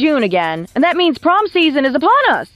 June again, and that means prom season is upon us.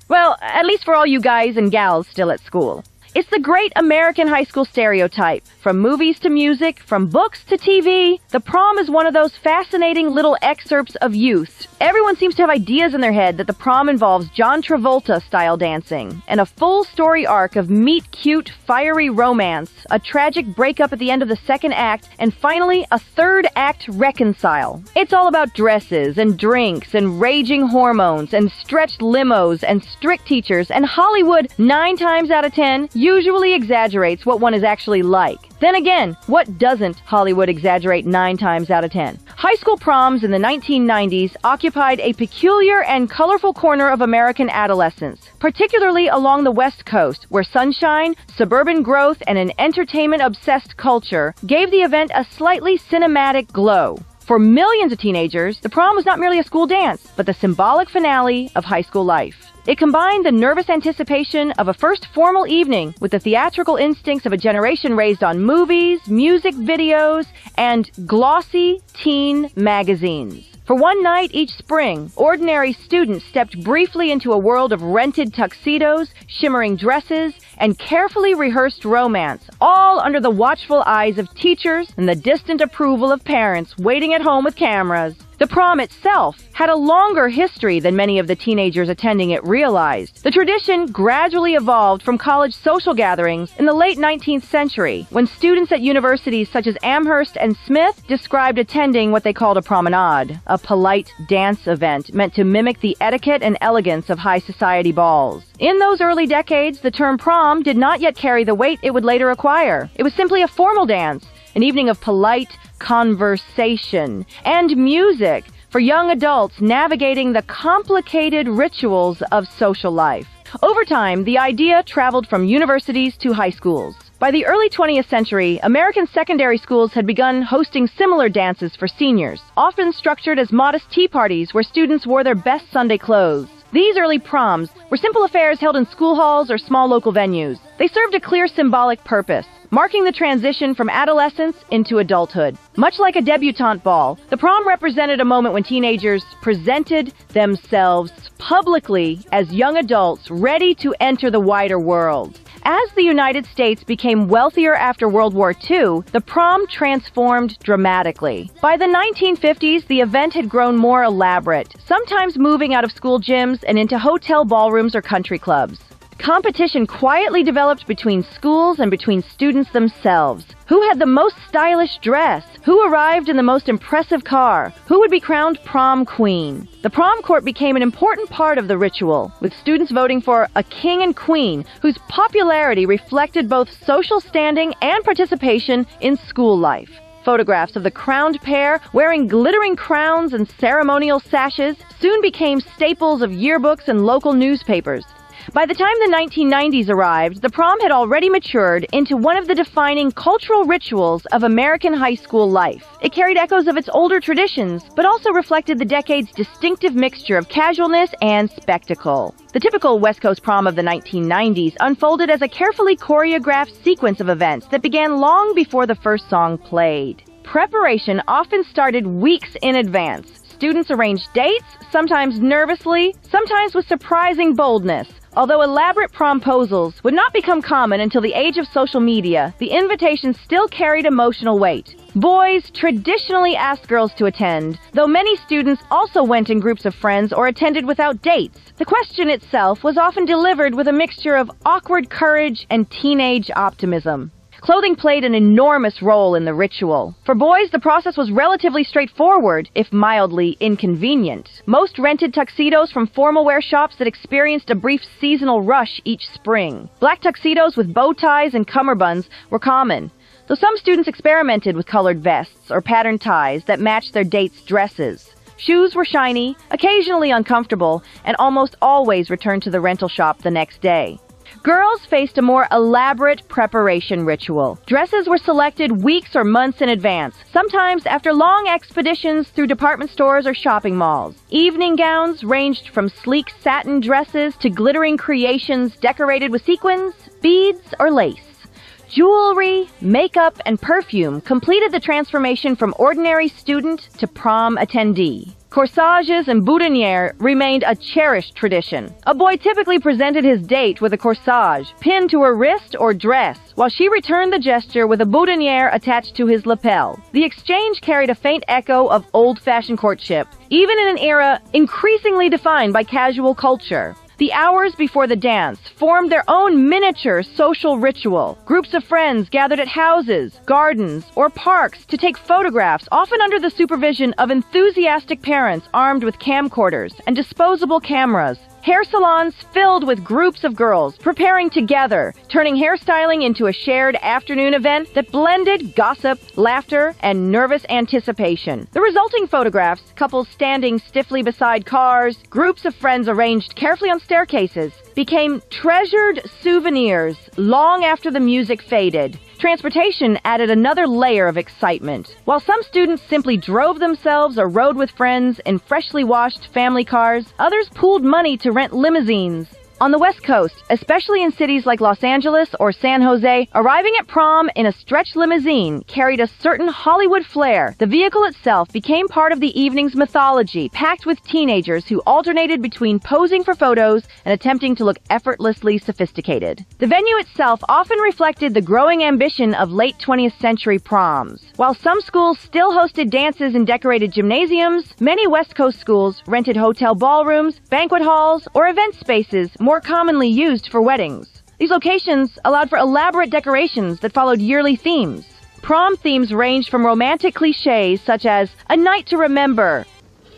Well, at least for all you guys and gals still at school. It's the great American high school stereotype. From movies to music, from books to TV, the prom is one of those fascinating little excerpts of youth. Everyone seems to have ideas in their head that the prom involves John Travolta-style dancing, and a full story arc of meet-cute, fiery romance, a tragic breakup at the end of the second act, and finally, a third act reconcile. It's all about dresses, and drinks, and raging hormones, and stretched limos, and strict teachers, and Hollywood, 9 times out of 10, usually exaggerates what one is actually like. Then again, what doesn't Hollywood exaggerate 9 times out of 10? High school proms in the 1990s occupied a peculiar and colorful corner of American adolescence, particularly along the West Coast, where sunshine, suburban growth, and an entertainment-obsessed culture gave the event a slightly cinematic glow. For millions of teenagers, the prom was not merely a school dance, but the symbolic finale of high school life. It combined the nervous anticipation of a first formal evening with the theatrical instincts of a generation raised on movies, music videos, and glossy teen magazines. For one night each spring, ordinary students stepped briefly into a world of rented tuxedos, shimmering dresses, and carefully rehearsed romance, all under the watchful eyes of teachers and the distant approval of parents waiting at home with cameras. The prom itself had a longer history than many of the teenagers attending it realized. The tradition gradually evolved from college social gatherings in the late 19th century, when students at universities such as Amherst and Smith described attending what they called a promenade, a polite dance event meant to mimic the etiquette and elegance of high society balls. In those early decades, the term prom did not yet carry the weight it would later acquire. It was simply a formal dance, an evening of polite conversation and music for young adults navigating the complicated rituals of social life. Over time, the idea traveled from universities to high schools. By the early 20th century, American secondary schools had begun hosting similar dances for seniors, often structured as modest tea parties where students wore their best Sunday clothes. These early proms were simple affairs held in school halls or small local venues. They served a clear symbolic purpose, marking the transition from adolescence into adulthood. Much like a debutante ball, the prom represented a moment when teenagers presented themselves publicly as young adults ready to enter the wider world. As the United States became wealthier after World War II, the prom transformed dramatically. By the 1950s, the event had grown more elaborate, sometimes moving out of school gyms and into hotel ballrooms or country clubs. Competition quietly developed between schools and between students themselves. Who had the most stylish dress? Who arrived in the most impressive car? Who would be crowned prom queen? The prom court became an important part of the ritual, with students voting for a king and queen whose popularity reflected both social standing and participation in school life. Photographs of the crowned pair wearing glittering crowns and ceremonial sashes soon became staples of yearbooks and local newspapers. By the time the 1990s arrived, the prom had already matured into one of the defining cultural rituals of American high school life. It carried echoes of its older traditions, but also reflected the decade's distinctive mixture of casualness and spectacle. The typical West Coast prom of the 1990s unfolded as a carefully choreographed sequence of events that began long before the first song played. Preparation often started weeks in advance. Students arranged dates, sometimes nervously, sometimes with surprising boldness. Although elaborate promposals would not become common until the age of social media, the invitations still carried emotional weight. Boys traditionally asked girls to attend, though many students also went in groups of friends or attended without dates. The question itself was often delivered with a mixture of awkward courage and teenage optimism. Clothing played an enormous role in the ritual. For boys, the process was relatively straightforward, if mildly inconvenient. Most rented tuxedos from formal wear shops that experienced a brief seasonal rush each spring. Black tuxedos with bow ties and cummerbunds were common, though some students experimented with colored vests or patterned ties that matched their dates' dresses. Shoes were shiny, occasionally uncomfortable, and almost always returned to the rental shop the next day. Girls faced a more elaborate preparation ritual. Dresses were selected weeks or months in advance, sometimes after long expeditions through department stores or shopping malls. Evening gowns ranged from sleek satin dresses to glittering creations decorated with sequins, beads, or lace. Jewelry, makeup, and perfume completed the transformation from ordinary student to prom attendee. Corsages and boutonniere remained a cherished tradition. A boy typically presented his date with a corsage, pinned to her wrist or dress, while she returned the gesture with a boutonniere attached to his lapel. The exchange carried a faint echo of old-fashioned courtship, even in an era increasingly defined by casual culture. The hours before the dance formed their own miniature social ritual. Groups of friends gathered at houses, gardens, or parks to take photographs, often under the supervision of enthusiastic parents armed with camcorders and disposable cameras. Hair salons filled with groups of girls preparing together, turning hairstyling into a shared afternoon event that blended gossip, laughter, and nervous anticipation. The resulting photographs, couples standing stiffly beside cars, groups of friends arranged carefully on staircases, became treasured souvenirs long after the music faded. Transportation added another layer of excitement. While some students simply drove themselves or rode with friends in freshly washed family cars, others pooled money to rent limousines. On the West Coast, especially in cities like Los Angeles or San Jose, arriving at prom in a stretch limousine carried a certain Hollywood flair. The vehicle itself became part of the evening's mythology, packed with teenagers who alternated between posing for photos and attempting to look effortlessly sophisticated. The venue itself often reflected the growing ambition of late 20th century proms. While some schools still hosted dances in decorated gymnasiums, many West Coast schools rented hotel ballrooms, banquet halls, or event spaces more commonly used for weddings. These locations allowed for elaborate decorations that followed yearly themes. Prom themes ranged from romantic cliches such as a night to remember,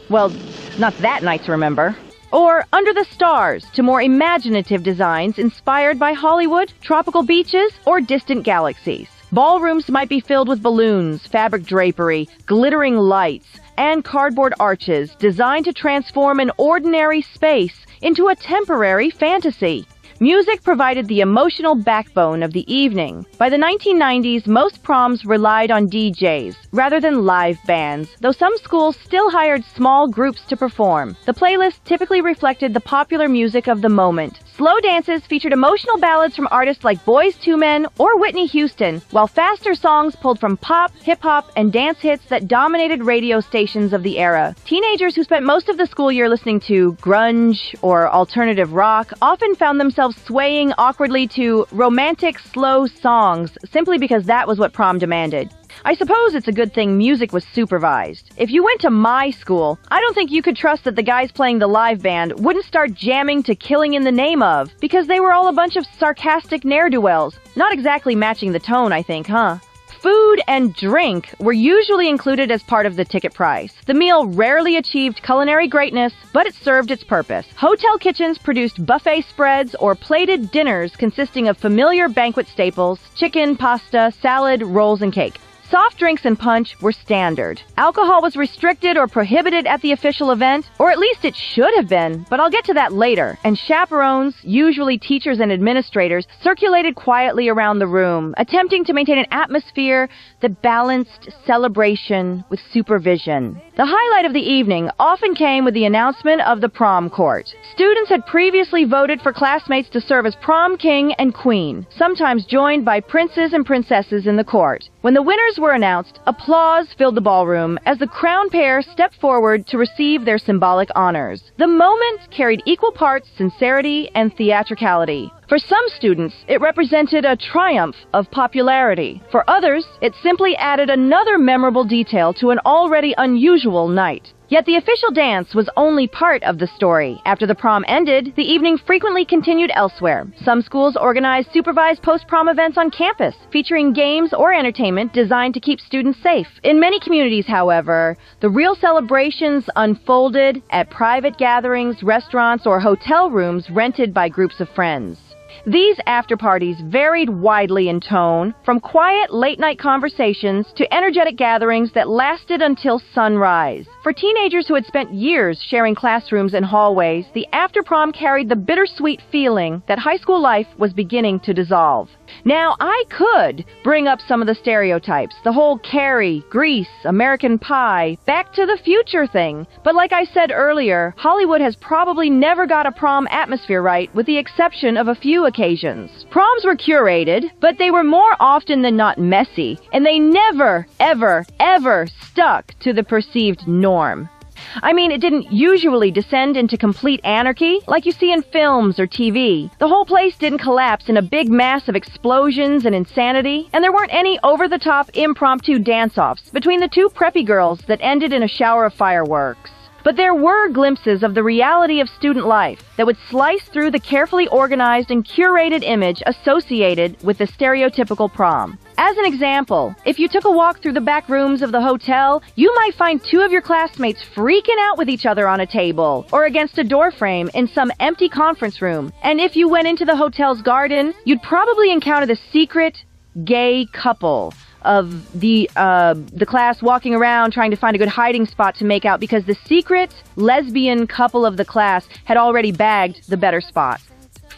well, not that night to remember, or under the stars, to more imaginative designs inspired by Hollywood, tropical beaches, or distant galaxies. Ballrooms might be filled with balloons, fabric drapery, glittering lights, and cardboard arches designed to transform an ordinary space into a temporary fantasy. Music provided the emotional backbone of the evening. By the 1990s, most proms relied on DJs rather than live bands, though some schools still hired small groups to perform. The playlist typically reflected the popular music of the moment. Slow dances featured emotional ballads from artists like Boyz II Men or Whitney Houston, while faster songs pulled from pop, hip-hop, and dance hits that dominated radio stations of the era. Teenagers who spent most of the school year listening to grunge or alternative rock often found themselves swaying awkwardly to romantic, slow songs simply because that was what prom demanded. I suppose it's a good thing music was supervised. If you went to my school, I don't think you could trust that the guys playing the live band wouldn't start jamming to Killing in the Name Of, because they were all a bunch of sarcastic ne'er-do-wells. Not exactly matching the tone, I think, huh? Food and drink were usually included as part of the ticket price. The meal rarely achieved culinary greatness, but it served its purpose. Hotel kitchens produced buffet spreads or plated dinners consisting of familiar banquet staples: chicken, pasta, salad, rolls, and cake. Soft drinks and punch were standard. Alcohol was restricted or prohibited at the official event, or at least it should have been, but I'll get to that later. And chaperones, usually teachers and administrators, circulated quietly around the room, attempting to maintain an atmosphere that balanced celebration with supervision. The highlight of the evening often came with the announcement of the prom court. Students had previously voted for classmates to serve as prom king and queen, sometimes joined by princes and princesses in the court. When the winners were announced, applause filled the ballroom as the crowned pair stepped forward to receive their symbolic honors. The moment carried equal parts sincerity and theatricality. For some students, it represented a triumph of popularity. For others, it simply added another memorable detail to an already unusual night. Yet the official dance was only part of the story. After the prom ended, the evening frequently continued elsewhere. Some schools organized supervised post-prom events on campus, featuring games or entertainment designed to keep students safe. In many communities, however, the real celebrations unfolded at private gatherings, restaurants, or hotel rooms rented by groups of friends. These after-parties varied widely in tone, from quiet late-night conversations to energetic gatherings that lasted until sunrise. For teenagers who had spent years sharing classrooms and hallways, the after-prom carried the bittersweet feeling that high school life was beginning to dissolve. Now, I could bring up some of the stereotypes, the whole Carrie, Grease, American Pie, Back to the Future thing, but like I said earlier, Hollywood has probably never got a prom atmosphere right, with the exception of a few occasions. Proms were curated, but they were more often than not messy, and they never, ever, ever stuck to the perceived norm. I mean, it didn't usually descend into complete anarchy like you see in films or TV. The whole place didn't collapse in a big mass of explosions and insanity, and there weren't any over-the-top impromptu dance-offs between the two preppy girls that ended in a shower of fireworks. But there were glimpses of the reality of student life that would slice through the carefully organized and curated image associated with the stereotypical prom. As an example, if you took a walk through the back rooms of the hotel, you might find two of your classmates freaking out with each other on a table or against a doorframe in some empty conference room. And if you went into the hotel's garden, you'd probably encounter the secret gay couple of the class walking around trying to find a good hiding spot to make out because the secret lesbian couple of the class had already bagged the better spot.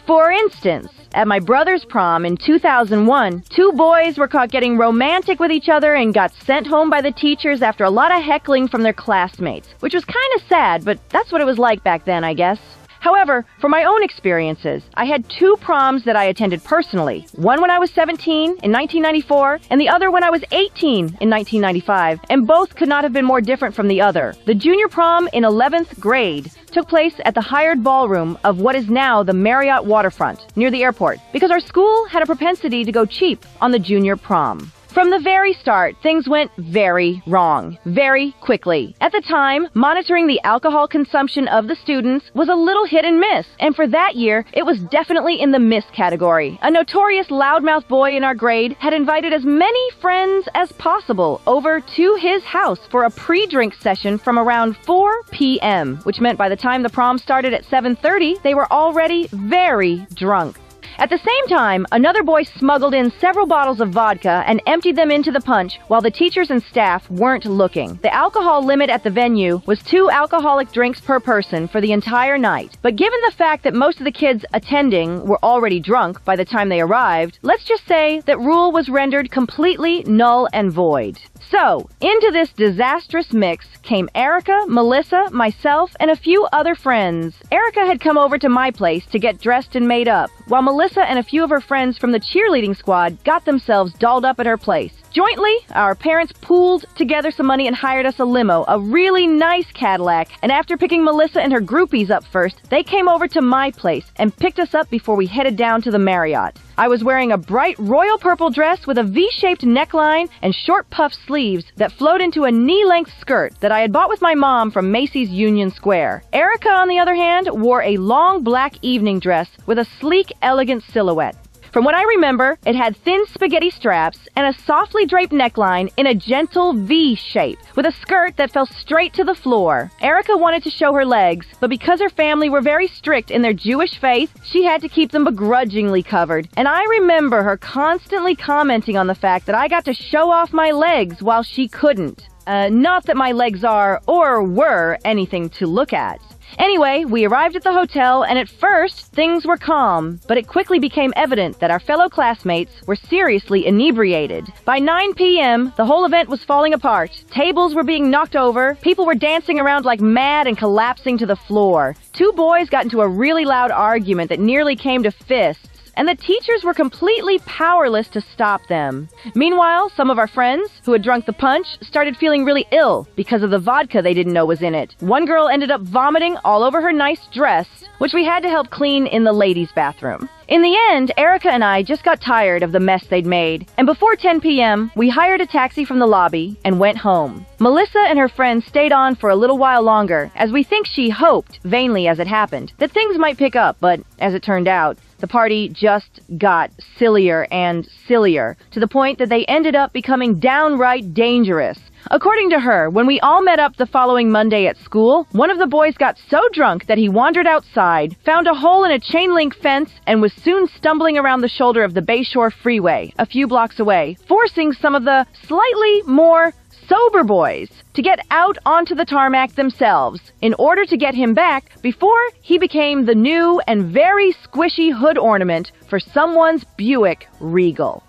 For instance, at my brother's prom in 2001, two boys were caught getting romantic with each other and got sent home by the teachers after a lot of heckling from their classmates, which was kind of sad, but that's what it was like back then, I guess. However, for my own experiences, I had two proms that I attended personally. One when I was 17 in 1994, and the other when I was 18 in 1995, and both could not have been more different from the other. The junior prom in 11th grade took place at the hired ballroom of what is now the Marriott Waterfront, near the airport, because our school had a propensity to go cheap on the junior prom. From the very start, things went very wrong, very quickly. At the time, monitoring the alcohol consumption of the students was a little hit and miss, and for that year, it was definitely in the miss category. A notorious loudmouth boy in our grade had invited as many friends as possible over to his house for a pre-drink session from around 4 p.m., which meant by the time the prom started at 7:30, they were already very drunk. At the same time, another boy smuggled in several bottles of vodka and emptied them into the punch while the teachers and staff weren't looking. The alcohol limit at the venue was 2 alcoholic drinks per person for the entire night. But given the fact that most of the kids attending were already drunk by the time they arrived, let's just say that rule was rendered completely null and void. So, into this disastrous mix came Erica, Melissa, myself, and a few other friends. Erica had come over to my place to get dressed and made up, while Melissa and a few of her friends from the cheerleading squad got themselves dolled up at her place. Jointly, our parents pooled together some money and hired us a limo, a really nice Cadillac, and after picking Melissa and her groupies up first, they came over to my place and picked us up before we headed down to the Marriott. I was wearing a bright royal purple dress with a V-shaped neckline and short puff sleeves that flowed into a knee-length skirt that I had bought with my mom from Macy's Union Square. Erica, on the other hand, wore a long black evening dress with a sleek, elegant silhouette. From what I remember, it had thin spaghetti straps and a softly draped neckline in a gentle V shape, with a skirt that fell straight to the floor. Erica wanted to show her legs, but because her family were very strict in their Jewish faith, she had to keep them begrudgingly covered. And I remember her constantly commenting on the fact that I got to show off my legs while she couldn't. Not that my legs are, or were, anything to look at. Anyway, we arrived at the hotel, and at first, things were calm, but it quickly became evident that our fellow classmates were seriously inebriated. By 9 p.m., the whole event was falling apart. Tables were being knocked over, people were dancing around like mad and collapsing to the floor. 2 boys got into a really loud argument that nearly came to fists, and the teachers were completely powerless to stop them. Meanwhile, some of our friends, who had drunk the punch, started feeling really ill because of the vodka they didn't know was in it. One girl ended up vomiting all over her nice dress, which we had to help clean in the ladies' bathroom. In the end, Erica and I just got tired of the mess they'd made, and before 10 p.m., we hired a taxi from the lobby and went home. Melissa and her friends stayed on for a little while longer, as we think she hoped, vainly as it happened, that things might pick up, but as it turned out, the party just got sillier and sillier, to the point that they ended up becoming downright dangerous. According to her, when we all met up the following Monday at school, one of the boys got so drunk that he wandered outside, found a hole in a chain-link fence, and was soon stumbling around the shoulder of the Bayshore Freeway, a few blocks away, forcing some of the slightly more sober boys to get out onto the tarmac themselves in order to get him back before he became the new and very squishy hood ornament for someone's Buick Regal.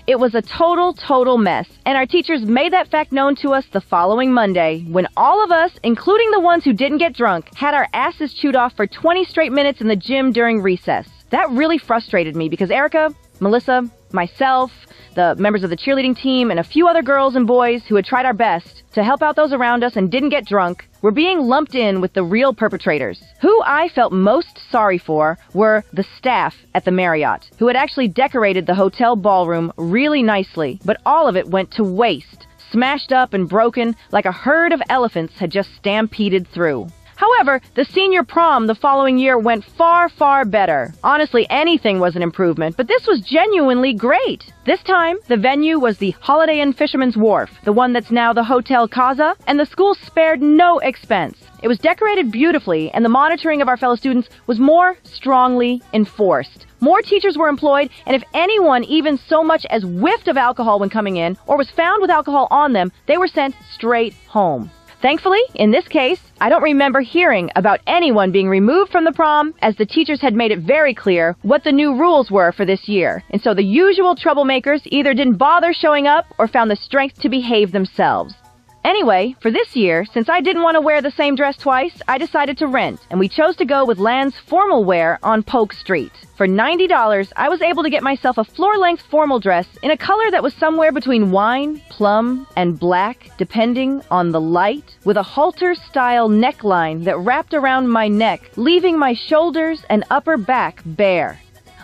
It was a total mess, and our teachers made that fact known to us the following Monday, when all of us, including the ones who didn't get drunk, had our asses chewed off for 20 straight minutes in the gym during recess. That really frustrated me because Erica, Melissa, myself, the members of the cheerleading team, and a few other girls and boys who had tried our best to help out those around us and didn't get drunk, were being lumped in with the real perpetrators. Who I felt most sorry for were the staff at the Marriott, who had actually decorated the hotel ballroom really nicely, but all of it went to waste, smashed up and broken like a herd of elephants had just stampeded through. However, the senior prom the following year went far, far better. Honestly, anything was an improvement, but this was genuinely great. This time, the venue was the Holiday Inn Fisherman's Wharf, the one that's now the Hotel Casa, and the school spared no expense. It was decorated beautifully, and the monitoring of our fellow students was more strongly enforced. More teachers were employed, and if anyone even so much as whiffed of alcohol when coming in, or was found with alcohol on them, they were sent straight home. Thankfully, in this case, I don't remember hearing about anyone being removed from the prom, as the teachers had made it very clear what the new rules were for this year. And so the usual troublemakers either didn't bother showing up or found the strength to behave themselves. Anyway, for this year, since I didn't want to wear the same dress twice, I decided to rent, and we chose to go with Land's formal wear on Polk Street. For $90, I was able to get myself a floor-length formal dress in a color that was somewhere between wine, plum, and black, depending on the light, with a halter-style neckline that wrapped around my neck, leaving my shoulders and upper back bare.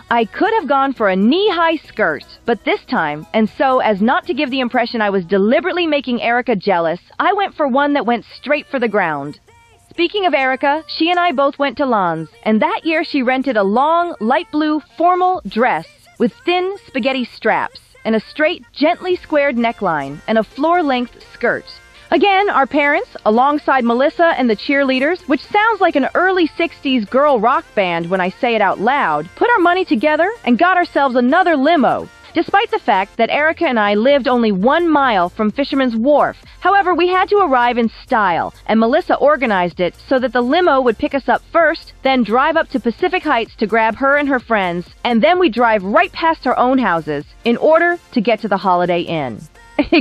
I could have gone for a knee-high skirt, but this time, and so as not to give the impression I was deliberately making Erica jealous, I went for one that went straight for the ground. Speaking of Erica, she and I both went to Lons, and that year she rented a long, light blue, formal dress with thin spaghetti straps and a straight, gently squared neckline and a floor-length skirt. Again, our parents, alongside Melissa and the cheerleaders, which sounds like an early 60s girl rock band when I say it out loud, put our money together and got ourselves another limo. Despite the fact that Erica and I lived only 1 mile from Fisherman's Wharf, however, we had to arrive in style, and Melissa organized it so that the limo would pick us up first, then drive up to Pacific Heights to grab her and her friends, and then we'd drive right past our own houses in order to get to the Holiday Inn.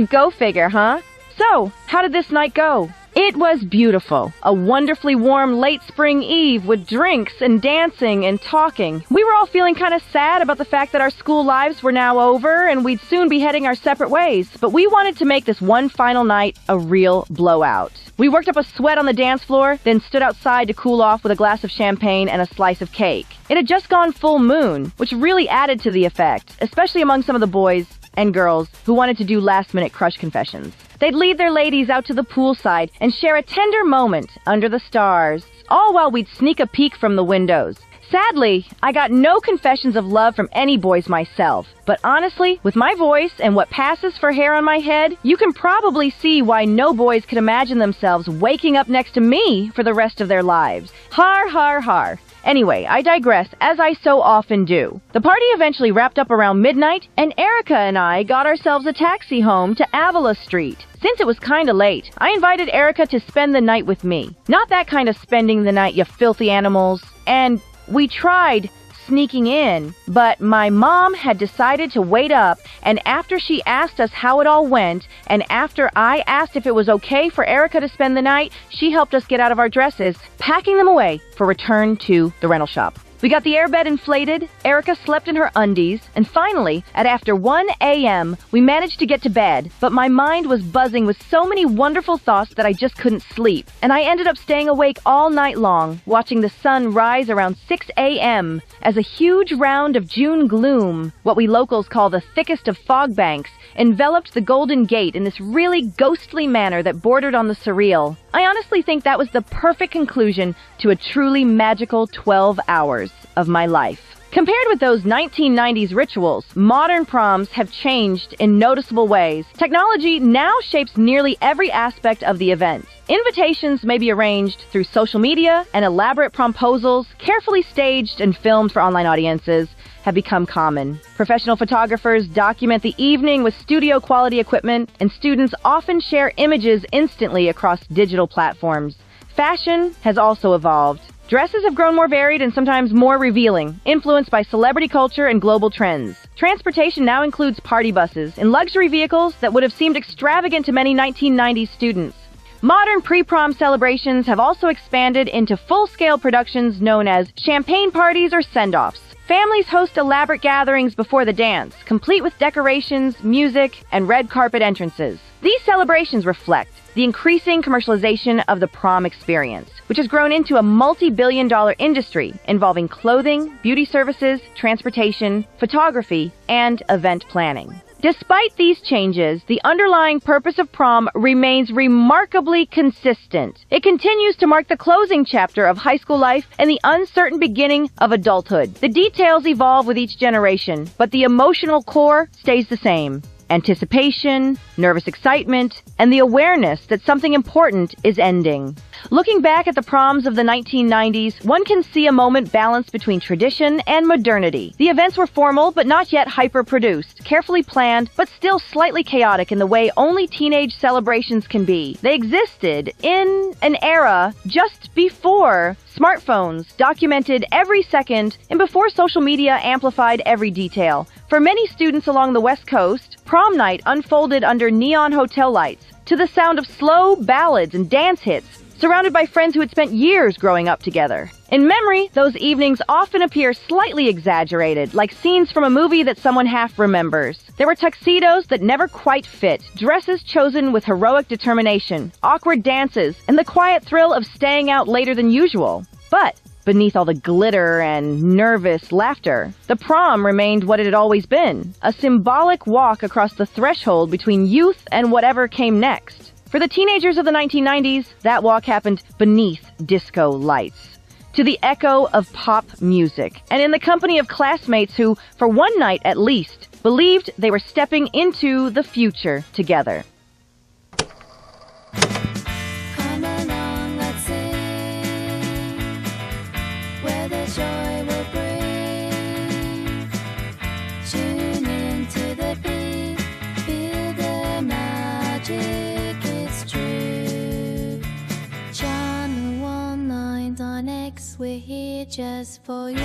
Go figure, huh? So, how did this night go? It was beautiful. A wonderfully warm late spring eve with drinks and dancing and talking. We were all feeling kind of sad about the fact that our school lives were now over and we'd soon be heading our separate ways. But we wanted to make this one final night a real blowout. We worked up a sweat on the dance floor, then stood outside to cool off with a glass of champagne and a slice of cake. It had just gone full moon, which really added to the effect, especially among some of the boys and girls who wanted to do last-minute crush confessions. They'd lead their ladies out to the poolside and share a tender moment under the stars, all while we'd sneak a peek from the windows. Sadly, I got no confessions of love from any boys myself, but honestly, with my voice and what passes for hair on my head, you can probably see why no boys could imagine themselves waking up next to me for the rest of their lives. Har, har, har. Anyway, I digress, as I so often do. The party eventually wrapped up around midnight, and Erica and I got ourselves a taxi home to Avila Street. Since it was kinda late, I invited Erica to spend the night with me. Not that kind of spending the night, you filthy animals. And we tried sneaking in, but my mom had decided to wait up, and after she asked us how it all went, and after I asked if it was okay for Erica to spend the night, she helped us get out of our dresses, packing them away for return to the rental shop. We got the airbed inflated, Erica slept in her undies, and finally, at after 1 a.m., we managed to get to bed, but my mind was buzzing with so many wonderful thoughts that I just couldn't sleep, and I ended up staying awake all night long, watching the sun rise around 6 a.m. as a huge round of June gloom, what we locals call the thickest of fog banks, enveloped the Golden Gate in this really ghostly manner that bordered on the surreal. I honestly think that was the perfect conclusion to a truly magical 12 hours of my life. Compared with those 1990s rituals, modern proms have changed in noticeable ways. Technology now shapes nearly every aspect of the event. Invitations may be arranged through social media, and elaborate promposals, carefully staged and filmed for online audiences, have become common. Professional photographers document the evening with studio-quality equipment, and students often share images instantly across digital platforms. Fashion has also evolved. Dresses have grown more varied and sometimes more revealing, influenced by celebrity culture and global trends. Transportation now includes party buses and luxury vehicles that would have seemed extravagant to many 1990s students. Modern pre-prom celebrations have also expanded into full-scale productions known as champagne parties or send-offs. Families host elaborate gatherings before the dance, complete with decorations, music, and red carpet entrances. These celebrations reflect the increasing commercialization of the prom experience, which has grown into a multi-billion-dollar industry involving clothing, beauty services, transportation, photography, and event planning. Despite these changes, the underlying purpose of prom remains remarkably consistent. It continues to mark the closing chapter of high school life and the uncertain beginning of adulthood. The details evolve with each generation, but the emotional core stays the same. Anticipation, nervous excitement, and the awareness that something important is ending. Looking back at the proms of the 1990s, one can see a moment balanced between tradition and modernity. The events were formal but not yet hyper-produced, carefully planned but still slightly chaotic in the way only teenage celebrations can be. They existed in an era just before smartphones documented every second and before social media amplified every detail. For many students along the West Coast, prom night unfolded under neon hotel lights, to the sound of slow ballads and dance hits, surrounded by friends who had spent years growing up together. In memory, those evenings often appear slightly exaggerated, like scenes from a movie that someone half remembers. There were tuxedos that never quite fit, dresses chosen with heroic determination, awkward dances, and the quiet thrill of staying out later than usual. But beneath all the glitter and nervous laughter, the prom remained what it had always been, a symbolic walk across the threshold between youth and whatever came next. For the teenagers of the 1990s, that walk happened beneath disco lights, to the echo of pop music, and in the company of classmates who, for one night at least, believed they were stepping into the future together. Come along, let's sing, where the joy will bring. Tune into the beat, feel the magic, it's true. Channel 199 X, we're here just for you.